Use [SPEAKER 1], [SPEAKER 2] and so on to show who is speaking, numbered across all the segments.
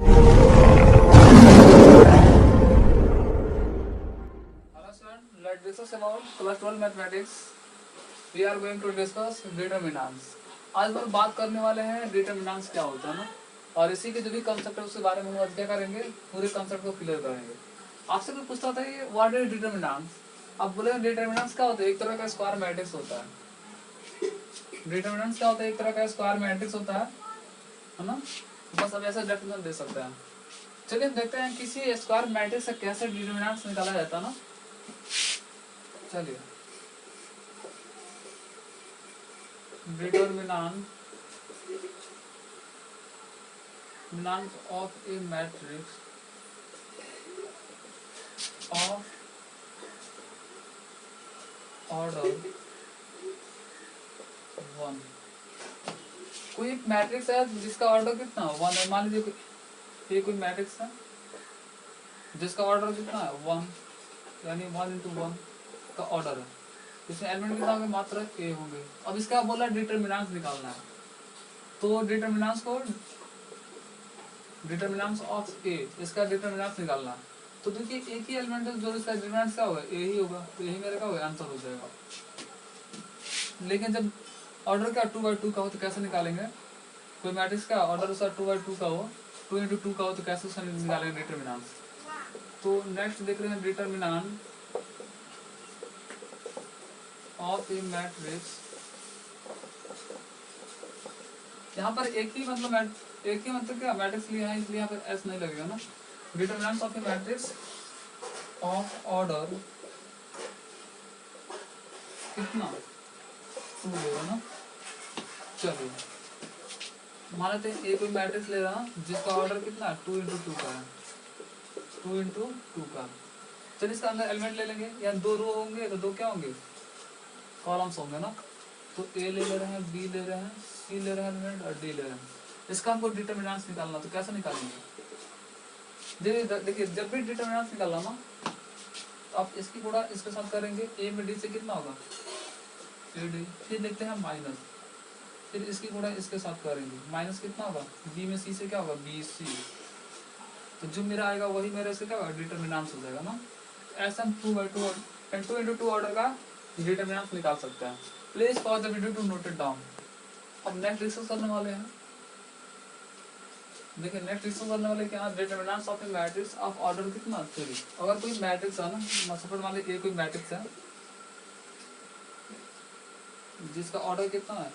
[SPEAKER 1] Hello student, let's discuss about class 12 mathematics. We are going to discuss determinants. आज हम बात करने वाले हैं डिटर्मिनेंट्स क्या होता है ना, और इसी के जो भी कंसेप्ट है उसके बारे में हम आज क्या करेंगे, पूरे कंसेप्ट को क्लियर करेंगे। आपसे कोई पूछता था ये व्हाट इज डिटर्मिनेंट्स, अब बोले डिटर्मिनेंट्स क्या होता है, एक तरह का स्क्वायर मैट्रिक्स होता है। डिटर्मिनेंट्स क्या होता है, एक तरह का स्क्वायर मैट्रिक्स होता है ना। बस अब ऐसा डेफिनेशन दे सकते हैं। चलिए देखते हैं किसी स्क्वायर मैट्रिक्स से कैसे डिटर्मिनेंट्स निकाला जाता है ना। चलिए determinant of A matrix of order 1। कोई एक मैट्रिक्स है जिसका ऑर्डर कितना 1 है। मान लीजिए ये कोई मैट्रिक्स है जिसका ऑर्डर कितना है 1, यानी 1 × 1 का ऑर्डर है। इसमें एलिमेंट कितना होंगे, मात्र ए होंगे। अब इसका बोला डिटर्मिनेंट्स निकालना है, तो डिटर्मिनेंट्स ऑफ ए, इसका डिटर्मिनेंट्स निकालना है। तो देखिए एक ही एलिमेंट है जो इसका डिटर्मिनेंट्स क्या होगा, ए ही होगा, तो यही मेरा क्या होगा, आंसर हो जाएगा। लेकिन जब ऑर्डर क्या 2/2 का हो तो कैसे निकालेंगे। कोई मैट्रिक्स का ऑर्डर उसका 2/2 का हो, 2 × 2 का हो तो कैसे उसका निकालेंगे डिटर्मिनेंट्स। तो नेक्स्ट देख रहे हैं डिटर्मिनेंट ऑफ ए मैट्रिक्स। यहाँ पर एक ही मतलब क्या मैट्रिक्स लिया है, इसलिए यहाँ पर एस नहीं लगेगा ना। Determinants of A matrix of order कितना 2 लेगा ना। चलिए मान लेते हैं ए कोई मैट्रिक्स ले रहा जिसका ऑर्डर कितना है 2 × 2 का है, 2 × 2 का। चलिए इसका अंदर एलिमेंट ले लेंगे, या 2 रो होंगे तो 2 क्या होंगे, कॉलम्स होंगे ना। तो ए ले रहे हैं, बी ले रहे हैं, सी ले रहे हैं एलिमेंट, और डी ले रहे हैं। इसका हमको डिटर्मिनेंट्स निकालना, तो कैसे निकालेंगे। देखिए जब भी डिटर्मिनेंट्स निकालना ना, तो आप इसकी गुणा इसके साथ करेंगे, ए में डी से कितना होगा ए डी, फिर देखते हैं माइनस, फिर इसकी गुणा इसके साथ करेंगे, माइनस कितना होगा बी में सी से क्या होगा बी सी। तो जो मेरा आएगा वही मेरे से क्या होगा डिटर्मिनेंट्स हो जाएगा ना। ऐसा हम 2/2 एंड 2 × 2 ऑर्डर का डिटर्मिनेंट्स निकाल सकते हैं। Please pause the video to note it down. अब नेक्स्ट डिस्कस करने वाले हैं, देखिए नेक्स्ट डिस्कस करने वाले क्या है, determinants of A matrix of order कितना 3। अगर कोई मैट्रिक्स है ना, सपोज मान लीजिए कोई मैट्रिक्स है जिसका ऑर्डर कितना है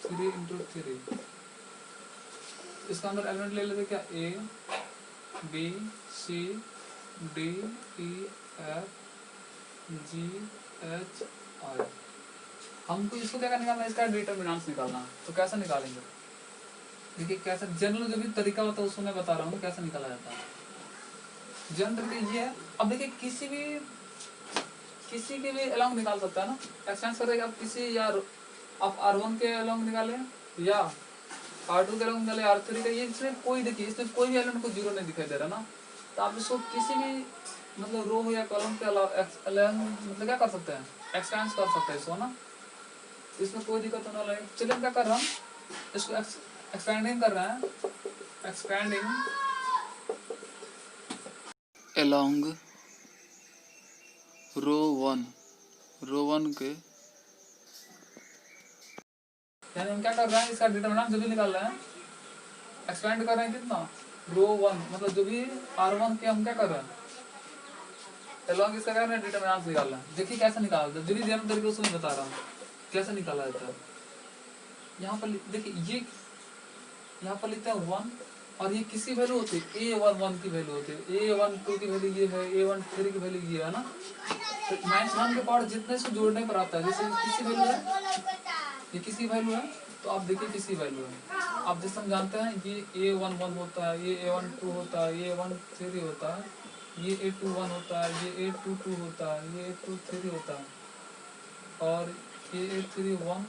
[SPEAKER 1] 3 × 3। इसका अंदर एलिमेंट ले लेते क्या, A B C D E F G H I. हमको इसको क्या निकालना है, इसका डिटर्मिनेंट्स निकालना। तो कैसे निकालेंगे, देखिए कैसे जनरल जो भी तरीका होता है उसको मैं बता रहा हूँ कैसे निकाला जाता है। जनरल ये है, अब देखिए किसी के भी अलोंग निकाल सकता है ना। एक्सटेंस करेगा आप किसी, या आप R1 के अलोंग निकाले या R2 के अलोंग निकाले, R3 का, ये इसमें कोई देखिए इसमें कोई भी एलिमेंट को 0 नहीं दिखाई दे रहा ना। तो आप इसको किसी भी मतलब रो या कॉलम के अलोंग मतलब क्या कर सकते हैं, एक्सटेंस कर सकते हैं इसको ना, इसमें कोई दिक्कत होने वाला है। चलिए क्या कर रहा हूँ, इसको एक्सपेंडिंग कर रहे हैं, एक्सपेंडिंग अलोंग रो 1 के, यानी हम क्या कर रहे हैं, इसका डिटर्मिनेंट जो भी निकाल रहे हैं एक्सपेंड कर रहे हैं कितना रो 1, मतलब जो भी R1 के हम क्या कर रहे हैं अलोंग इसका क्या कर रहे हैं डिटर्मिनेंट निकाल रहे हैं। देखिए कैसे निकालते हैं, जो भी जनरल तरीके उसको मैं बता रहा हूँ कैसे निकाला जाता है। यहाँ पर देखिए ये यहाँ पर लिखते हैं 1, और ये किसी वैल्यू होती है A11 की वैल्यू होती है, A12 की वैल्यू ये है, A13 की वैल्यू ये है ना। तो -1 के पावर जितने इसको जोड़ने पर आता है, जैसे किसी वैल्यू है, ये किसी वैल्यू है, तो आप देखिए किसी वैल्यू है, आप जैसे हम जानते हैं ये A11 होता है, ये A12 होता है, ये A13 होता है, ये A21 होता है, ये A22 होता है, ये A23 होता है, और ये A31,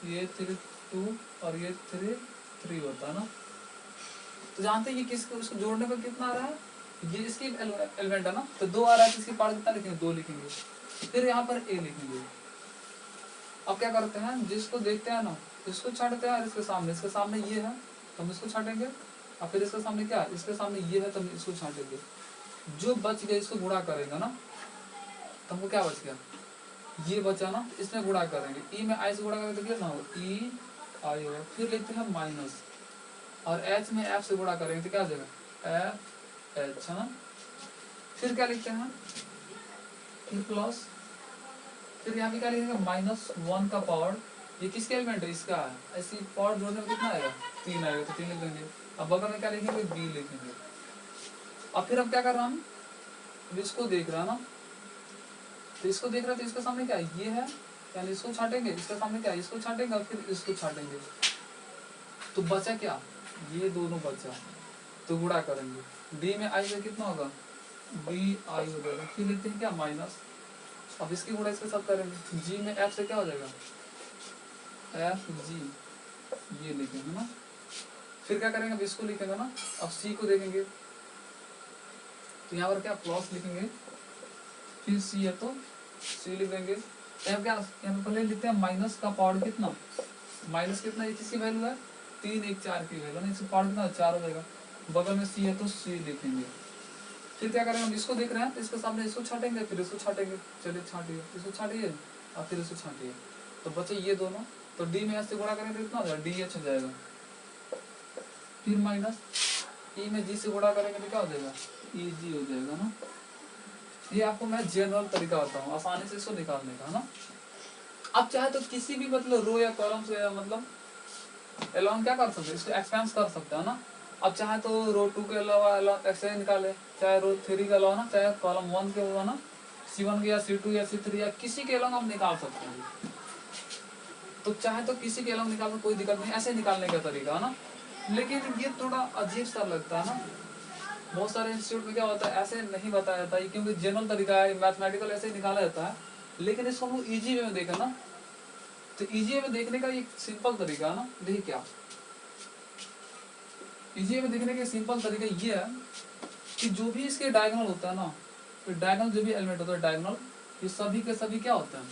[SPEAKER 1] ये A32 और ये A33 होता है ना। तो जानते हैं ये किसको उसको जोड़ने पर कितना आ रहा है, ये इसकी एलिमेंट है ना, तो 2 आ रहा है, तो इसकी पावर कितना लिखेंगे 2 लिखेंगे, फिर यहाँ पर A लिखेंगे। अब क्या करते हैं, जिसको देखते हैं ना इसको छाटते हैं, और इसके सामने ये है तो हम इसको छाटेंगे, और फिर इसके सामने क्या, इसके सामने ये है तो हम इसको छांटेंगे, जो बच गया इसको गुणा करेंगे ना, तो हमको क्या बच गया, ये बचा ना, इसमें गुणा करेंगे, ई में आई से गुणा करेंगे तो क्या ना हो, ई आई होगा, फिर लिखते हैं माइनस, और एच में एफ से गुणा करेंगे तो क्या हो जाएगा, एफ एच है ना, फिर क्या लिखते हैं ई प्लस, फिर यहाँ पे क्या लिखेंगे -1 का पावर, ये किसके एलिमेंट है, इसका है, ऐसी पावर जोड़ने में कितना आएगा, 3 आएगा, तो 3 लिख देंगे, अब बगल में क्या लिखेंगे, बी लिखेंगे, अब फिर अब क्या कर रहा हूँ, अब इसको देख रहा है ना, तो इसको देख रहा है तो इसके सामने क्या है, ये है, यानी इसको छाटेंगे, इसके सामने क्या है, इसको छाटेंगे, और फिर इसको छाटेंगे, तो बचा क्या, ये दोनों बचा, तो गुणा करेंगे, डी में आई से कितना होगा, बी आई हो जाएगा, फिर लिखते हैं क्या माइनस, अब इसकी गुणा इसके साथ करेंगे, जी में एफ से क्या हो जाएगा, एफ जी, ये लिखेंगे ना, फिर क्या करेंगे, अब इसको लिखेंगे ना, अब सी को देखेंगे, तो यहाँ पर क्या प्लस लिखेंगे, फिर सी है तो सी लिख देंगे, यहाँ क्या, यहाँ पे पहले लिखते हैं माइनस का पावर कितना, माइनस कितना, ये किसकी वैल्यू है, 3 1 4 की वैल्यू ना, इसका पावर कितना 4 हो जाएगा, बगल में सी है तो सी लिखेंगे, फिर क्या करेंगे, हम इसको देख रहे हैं तो इसके सामने इसको छाटेंगे, फिर इसको छाटेंगे, चलिए छाटिए, इसको छाटिए और फिर इसको छाटिए, तो बचे ये दोनों, तो डी में एच से गुणा करेंगे तो कितना हो जाएगा, डी एच हो जाएगा, फिर माइनस ई में जी से गुणा करेंगे तो क्या हो जाएगा, ई जी हो जाएगा ना, ये आपको मैं जनरल तरीका बताऊँ आसानी से इसको निकालने का, है ना। अब चाहे तो किसी भी मतलब रो या कॉलम से मतलब एलॉन्ग क्या कर सकते हैं, इसको एक्सपेंड कर सकते हैं ना। अब चाहे तो रो 2 के अलावा एलॉन्ग एक्सपेंड निकाले, चाहे रो 3 के अलावा ना, चाहे कॉलम 1 के होगा ना, C1 या C2 या C3 या किसी के एलॉन्ग आप निकाल सकते हैं, तो चाहे तो किसी के एलॉन्ग निकालने कोई दिक्कत नहीं, ऐसे निकालने का तरीका है ना। लेकिन ये थोड़ा अजीब सा लगता है ना, बहुत सारे इंस्टीट्यूट में क्या होता है ऐसे नहीं बताया जाता है, क्योंकि जनरल तरीका है, मैथमेटिकल ऐसे ही निकाला जाता है, लेकिन इसको हम इजी वे में देखें ना, तो इजी वे में देखने का एक सिंपल तरीका है ना, देखिए क्या इजी वे में देखने का सिंपल तरीका ये है कि जो भी इसके डायगोनल होता है ना, तो डायगोनल जो भी एलिमेंट होता है डायगोनल, ये सभी के सभी क्या होते हैं,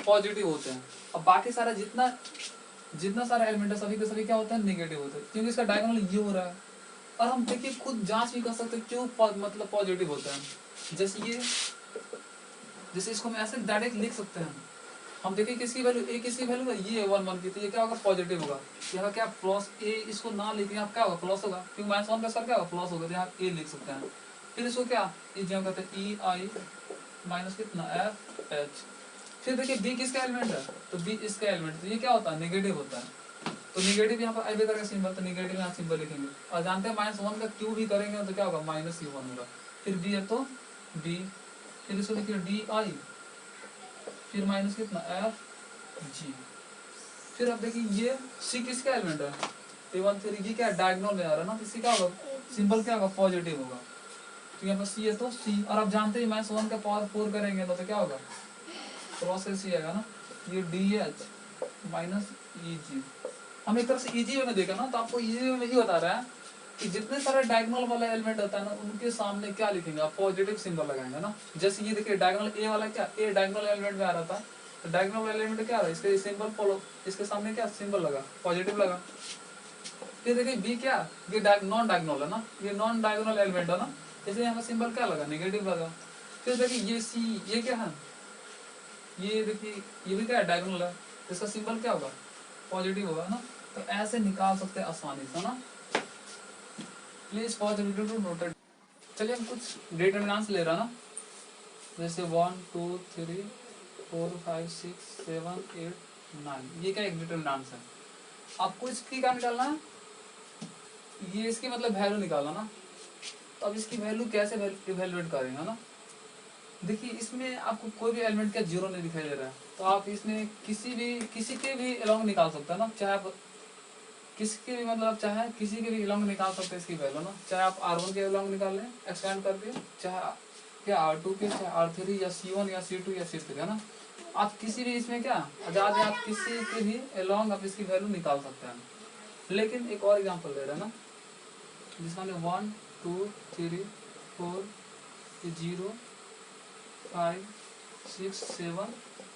[SPEAKER 1] पॉजिटिव होते हैं, और बाकी सारा जितना सारा एलिमेंट है सभी के सभी क्या होता है, नेगेटिव होते हैं, क्योंकि इसका डायगोनल ये हो रहा है। और हम देखिए खुद जांच भी कर सकते हैं क्यों मतलब पॉजिटिव होता है, जैसे इसको हम ऐसे डायरेक्ट लिख सकते हैं, हम देखिए किसकी वैल्यू ए, किसकी वैल्यू है ये 1 1 की, तो ये क्या होगा, पॉजिटिव होगा, यहाँ क्या प्लस ए, इसको ना लिखे यहाँ क्या होगा, प्लस होगा, क्योंकि -1 का सर क्या होगा, प्लस होगा, तो यहाँ ए लिख सकते हैं। फिर इसको क्या जो कहते हैं ई आई माइनस कितना एफ एच, फिर देखिए बी किसका एलिमेंट है, तो बी इसका एलिमेंट, तो ये क्या होता है, नेगेटिव होता है, तो नेगेटिव यहाँ पर आई भी करेंगे सिंबल, तो नेगेटिव यहाँ सिंबल लिखेंगे, और जानते हैं -1 का क्यू भी करेंगे तो क्या होगा, -1 होगा, फिर बी है तो बी, फिर इसको लिखिए डी आई, फिर माइनस कितना एफ जी, फिर अब देखिए ये सी किसका एलिमेंट है, A1 फिर ये क्या डायगोनल में आ रहा है ना, तो सी क्या होगा, सिंबल क्या होगा, पॉजिटिव होगा, तो यहाँ पर सी है तो सी, और आप जानते हैं -1 का पावर 4 करेंगे तो क्या होगा, क्रॉस सी आएगा ना, ये डी एच माइनस ई जी। हम एक तरह से इजी वे में देखा ना, तो आपको इजी वे में ही बता रहा है कि जितने सारे डायगोनल वाला एलिमेंट होता है ना, उनके सामने क्या लिखेंगे आप, पॉजिटिव सिंबल लगाएंगे ना। जैसे ये देखिए डायगोनल ए वाला क्या, ए डायगोनल एलिमेंट में आ रहा था, तो डायगोनल एलिमेंट क्या रहा, इसके सिंबल फॉलो, इसके सामने क्या सिंबल लगा, पॉजिटिव लगा। फिर देखिए बी क्या, ये नॉन डायगोनल है ना, ये नॉन डायगोनल एलिमेंट है ना, इसलिए यहाँ पर सिंबल क्या लगा, नेगेटिव लगा। फिर देखिए ये सी, ये क्या है, ये देखिए ये भी क्या है, डायगोनल है, इसका सिंबल क्या होगा, पॉजिटिव होगा ना। तो ऐसे निकाल सकते हैं आसानी से ना। Please pause video to note. चलिए हम कुछ डिटरमिनेंट्स ले रहा ना, जैसे 1 2 3 4 5 6 7 8 9, ये क्या एक डिटरमिनेंट्स है। आपको इसकी क्या निकालना है, ये इसकी मतलब वैल्यू निकालना ना। तो अब इसकी वैल्यू कैसे इवैल्यूएट करेंगे ना, देखिए इसमें आपको कोई भी एलिमेंट का जीरो नहीं दिखाई दे रहा है, तो आप इसमें किसी के भी अलोंग निकाल सकते हैं ना, चाहे आप किसी के भी मतलब चाहे किसी के भी अलोंग निकाल सकते हैं इसकी वैल्यू ना, चाहे आप R1 के अलोंग निकाल लें एक्सपेंड करके, चाहे क्या R2 के, चाहे R3 या C1 या C2 या C3 है ना, आप किसी भी इसमें क्या आजाद है, आप किसी के भी अलोंग आप इसकी वैल्यू निकाल सकते हैं। लेकिन एक और एग्जाम्पल ले रहे हैं ना, जिसमें 1 2 3 4 0 5 6 7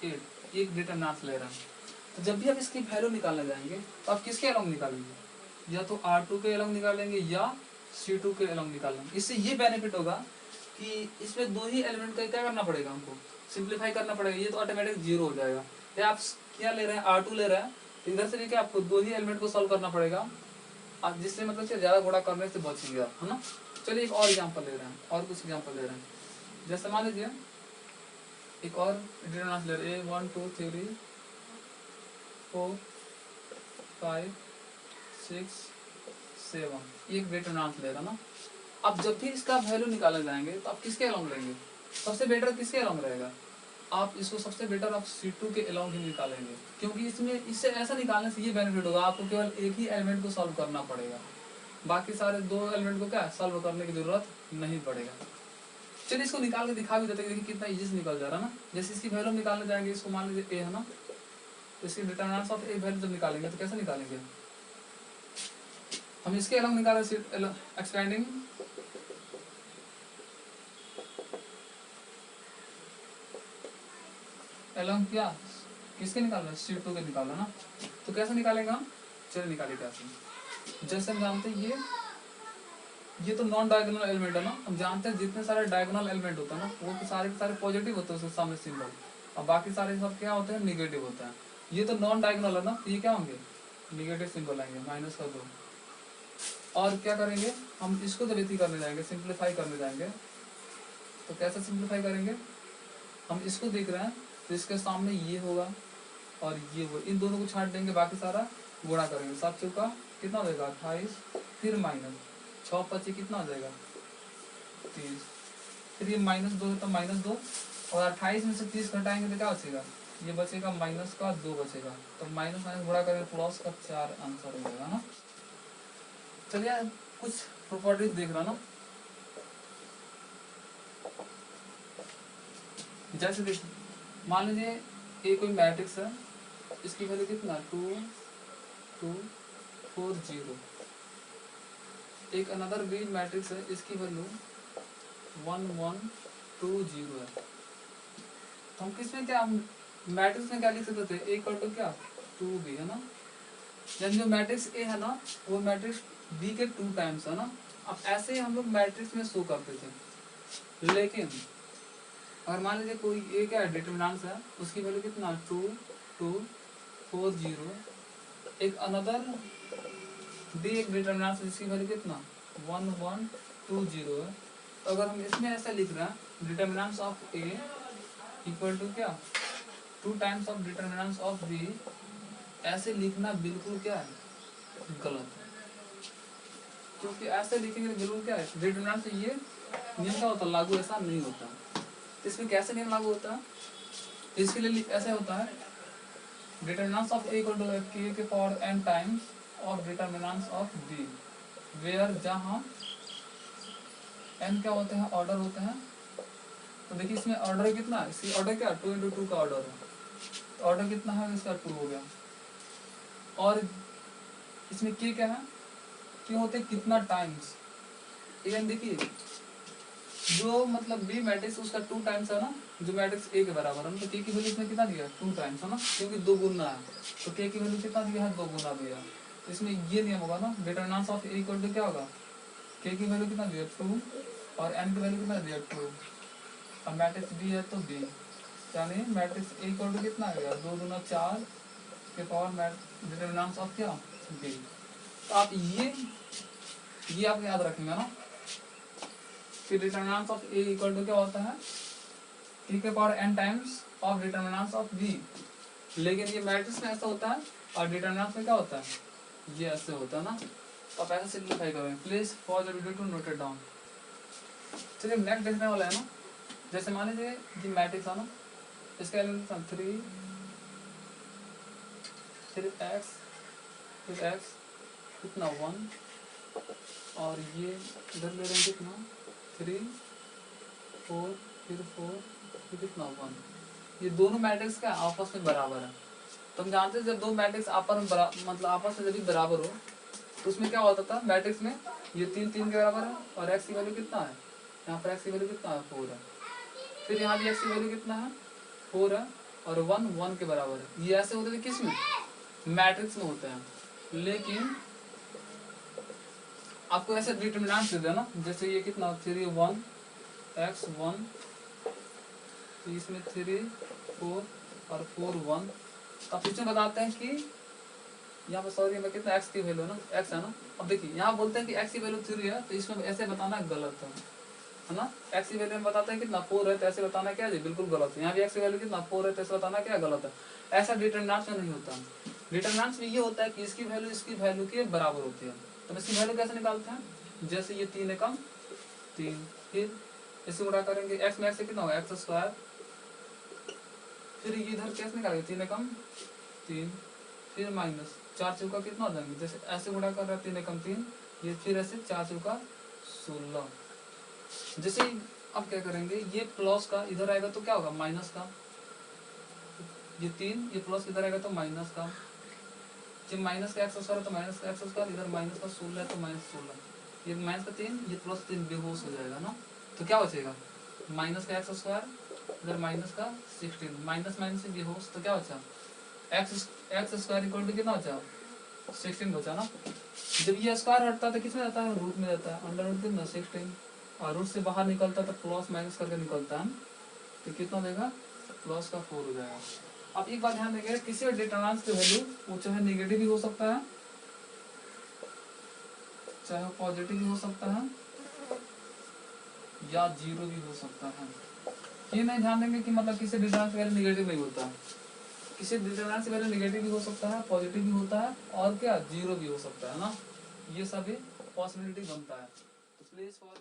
[SPEAKER 1] 8 एक डिटरमिनेंट्स ले रहे हैं। तो जब भी आप इसकी वैल्यू निकालने जाएंगे तो आप किसके अलोंग निकालेंगे, या तो R2 के एलोंग निकालेंगे या C2 के एलोंग निकालेंगे। इससे ये बेनिफिट होगा कि इसमें दो ही एलिमेंट का क्या करना पड़ेगा, हमको सिंप्लीफाई करना पड़ेगा, ये तो ऑटोमेटिक जीरो हो जाएगा। या आप क्या ले रहे हैं, R2 ले रहे हैं, तो इधर से लेके आपको दो ही एलिमेंट को सॉल्व करना पड़ेगा, जिससे मतलब ज़्यादा गुणा करने से बचेंगे आप, है ना। चलिए एक और एग्जाम्पल ले रहे हैं, और कुछ एग्जाम्पल ले रहे हैं। जैसे मान लीजिए एक और डिटरमिनेंट ले रहे हैं, 1 2 3 4 5 6 7, ये एक डिटरमिनेंट ले रहा है ना। अब जब भी इसका वैल्यू निकाले जाएंगे तो आप किसके अलोंग लेंगे, सबसे बेटर किसके अलोंग रहेगा, आप इसको सबसे बेटर आप C2 के अलोंग ही निकालेंगे, क्योंकि इसमें इससे ऐसा निकालने से ये बेनिफिट होगा, आपको केवल एक ही एलिमेंट को सॉल्व करना पड़ेगा, बाकी सारे दो एलिमेंट को क्या सॉल्व करने की जरूरत नहीं पड़ेगा। चलिए इसको निकाल के दिखा भी देते हैं, देखिए कितना इजी से निकल जा रहा है ना। जैसे इसकी वैल्यू निकालने जाएंगे, इसको मान लीजिए ए है ना, तो इसकी डिटरमिनेंट ऑफ ए वैल्यू जब निकालेंगे तो कैसे निकालेंगे, हम इसके अलोंग निकाले एक्सपेंडिंग एलोंग क्या किसके निकालना है, C2 के निकालना ना। तो कैसे निकालेगा हम, चलिए निकालिए कैसे। जैसे हम जानते हैं ये तो नॉन डायगोनल एलिमेंट है ना, हम जानते हैं जितने सारे डायगोनल एलिमेंट होते हैं ना वो तो सारे के सारे पॉजिटिव होते हैं उसके सामने सिंबल, और बाकी सारे सब क्या होते हैं, निगेटिव होते हैं। ये तो नॉन डायगोनल है ना, तो ये क्या होंगे, निगेटिव सिंबल आएंगे, -2। और क्या करेंगे हम, इसको जब इतनी करने जाएंगे, सिंप्लीफाई करने जाएंगे, तो कैसे सिंप्लीफाई करेंगे, हम इसको देख रहे हैं तो इसके सामने ये होगा और ये होगा, इन दोनों को छाट देंगे, बाकी सारा गुणा करेंगे। 7 चौका कितना हो जाएगा 28, फिर माइनस 6 25 कितना हो जाएगा 30, फिर ये -2 तो -2, और 28 में से 30 घटाएंगे तो क्या बचेगा, ये बचेगा -2 बचेगा, तो माइनस माइनस गुणा करेंगे प्लस का 4 आंसर हो जाएगा ना। चलिए कुछ प्रॉपर्टीज देख रहा ना, जैसे देखिए मान लीजिए ये कोई मैट्रिक्स है, इसकी वैल्यू कितना 2 2 4 0। एक अनदर बी मैट्रिक्स है, इसकी वैल्यू 1 1 2 0 है। तो हम किसमें क्या मैट्रिक्स में क्या लिख सकते थे, ए कर दो क्या 2b है ना, यानी जो मैट्रिक्स ए है ना वो मैट्रिक्स बी के 2 टाइम्स है ना। अब ऐसे हम लोग मैट्रिक्स में शो करते थे, लेकिन अगर मान लीजिए कोई ए क्या डिटरमिनेंट है, उसकी वैल्यू कितना 2 2 4 0, एक अनदर डी एक डिटरमिनेंट है जिसकी वैल्यू कितना 1 1 2 0 है। तो अगर हम इसमें ऐसा लिख रहे हैं determinants of A equal to क्या 2 times of determinants of B, ऐसे लिखना बिल्कुल क्या है गलत है, क्योंकि ऐसे लिखेंगे बिल्कुल क्या है डिटरमिनेंट से ये नियम क्या होता है लागू, ऐसा नहीं होता। तो इसमें कैसे नियम लागू होता है, इसके लिए ऐसा होता है determinants of A equal to k के power n times of determinants of b, where जहाँ n क्या होते हैं ऑर्डर होते हैं। तो देखिए इसमें ऑर्डर कितना है, इसकी ऑर्डर क्या 2 × 2 का ऑर्डर है, तो ऑर्डर कितना है इसका 2 हो गया। और इसमें k क्या है, k होते हैं कितना टाइम्स, एन देखिए जो मतलब बी मैट्रिक्स उसका 2 टाइम्स है ना, जो मैट्रिक्स ए के बराबर है ना, तो k की वैल्यू इसमें कितना दिया 2 टाइम्स है ना, क्योंकि 2 गुना है, तो k की वैल्यू कितना दिया है 2 गुना दिया। तो इसमें ये नियम होगा ना determinants of A equal to क्या होगा, k की वैल्यू कितना दिया 2 और n की वैल्यू कितना दिया 2, अब मैट्रिक्स बी है तो बी, यानी मैट्रिक्स ए इक्वल टू कितना आ गया 2 दूना 4 के पावर डिटरमिनेंट्स ऑफ क्या बी। तो आप ये आप याद रखेंगे ना कि determinants of A equal to क्या होता है k के power n times of determinants of b, लेकिन ये मैट्रिक्स में ऐसा होता है और डिटरमिनेंट्स में क्या होता है ये ऐसे होता है ना। तो आप ऐसे सिंप्लीफाई करेंगे, please for the video to note it down. चलिए नेक्स्ट देखने वाला है ना, जैसे मान लीजिए ये मैट्रिक्स है ना, इसका एलिमेंट 3x फिर x कितना 1, और ये इधर ले रहे हैं कितना 3 4 फिर 4 फिर कितना 1, ये दोनों मैट्रिक्स क्या आपस में बराबर है। तो हम जानते हैं जब दो मैट्रिक्स आपस में मतलब आपस में जब भी बराबर हो तो उसमें क्या होता था मैट्रिक्स में ये 3 3 के बराबर है, और x की वैल्यू कितना है यहाँ पर x की वैल्यू कितना है 4 है, फिर यहाँ भी x की वैल्यू कितना है 4 है, और 1 1 के बराबर है। ये ऐसे होते थे किस में मैट्रिक्स में होते हैं, लेकिन आपको ऐसे डिटरमिनेंट दे देना, जैसे ये कितना 3 1 x 1, तो इसमें 3 4 और 4 1। अब इसमें बताते हैं कि यहाँ पर सॉरी में कितना x की वैल्यू है ना, x है ना। अब देखिए यहाँ बोलते हैं कि x की वैल्यू 3 है, तो इसमें ऐसे बताना गलत है ना। x की वैल्यू में बताते हैं कितना 4 है, तो ऐसे बताना क्या है बिल्कुल गलत है। यहाँ भी x की वैल्यू कितना 4 है, तो ऐसे बताना क्या गलत है। ऐसा डिटरमिनेंट्स में नहीं होता। डिटरमिनेंट्स में ये होता है कि इसकी वैल्यू के बराबर होती है। तो इसकी वैल्यू कैसे निकालते हैं, जैसे ये 3 एकम 3, फिर इसे गुणा करेंगे x में, x से कितना होगा एक्स स्क्वायर, फिर इधर कैसे निकालेंगे 3 एकम 3, फिर माइनस 4 चौका कितना हो जाएंगे, जैसे ऐसे गुणा कर रहा है 3 एकम 3, ये फिर ऐसे 4 चौका 16। जैसे अब क्या करेंगे, ये प्लस का इधर आएगा तो क्या होगा माइनस का, ये 3 ये प्लस इधर आएगा तो माइनस का, जब माइनस का एक्स स्क्वायर तो माइनस का एक्स स्क्वायर, इधर माइनस का 16 है तो माइनस 16, ये माइनस का 3 ये प्लस 3 बेहोश हो जाएगा ना। तो क्या बचेगा माइनस का एक्स स्क्वायर, इधर माइनस का 16, माइनस माइनस से बेहोश, तो क्या बचा एक्स स्क्वायर इक्वल टू कितना बचा 16 बचा ना। जब ये स्क्वायर हटता है तो किसमें जाता है रूट में जाता है, अंडर रूट कितना 16, और रूट से बाहर निकलता है तो प्लस माइनस करके निकलता है, तो कितना देगा प्लस का 4 हो जाएगा। अब एक बात ध्यान देंगे, किसी भी डिटरमिनेंट की वैल्यू वो चाहे नेगेटिव भी हो सकता है, चाहे पॉजिटिव भी हो सकता है, या जीरो भी हो सकता है। ये नहीं ध्यान देंगे कि मतलब किसी डिटरमिनेंट की वैल्यू नेगेटिव नहीं होता है, किसी डिटरमिनेंट की वैल्यू नेगेटिव भी हो सकता है, पॉजिटिव भी होता है, और क्या जीरो भी हो सकता है ना। ये सभी पॉसिबिलिटी बनता है। तो प्लीज फॉर